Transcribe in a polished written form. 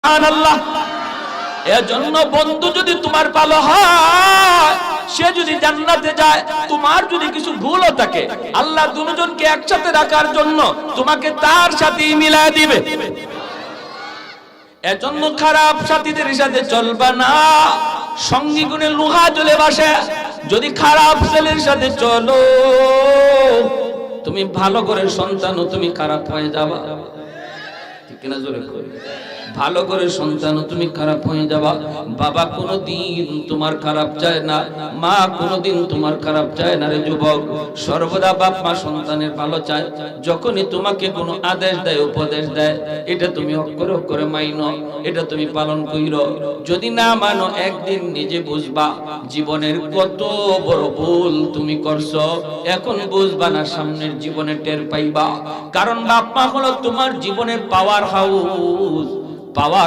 সুবহানাল্লাহ। এজন্য বন্ধু যদি তোমার ভালো হয়, সে যদি জান্নাতে যায়, তোমার যদি কিছু ভুলও থাকে, আল্লাহ দুজনকে একসাথে রাখার জন্য তোমাকে তার সাথেই মিলায় দিবে। এজন্য খারাপ সাথীদের সাথে চলবা না, সঙ্গী গুণে লোহা জ্বলে বাসে। যদি খারাপ ছেলের সাথে চলো, তুমি ভালো করে সন্তানও তুমি খারাপ হয়ে যাবা। ঠিক কিনা জোরে করি? ভালো করে সন্তানও তুমি খারাপ হয়ে যাবা। বাবা কোনোদিন তোমার খারাপ চায় না, মা কোনোদিন তোমার খারাপ চায় না রে যুবক। সর্বদা বাপ মা সন্তানের ভালো চায়। যখনই তোমাকে কোনো আদেশ দেয়, উপদেশ দেয়, এটা তুমি অক্ষরে অক্ষরে মাইনো, এটা তুমি পালন কইরো। যদি না মানো, একদিন নিজে বুঝবা জীবনের কত বড় ভুল তুমি করছো। এখন বুঝবা না, সামনের জীবনে টের পাইবা। কারণ বাপ মা হলো তোমার জীবনের পাওয়ার হাউস, পাওয়ার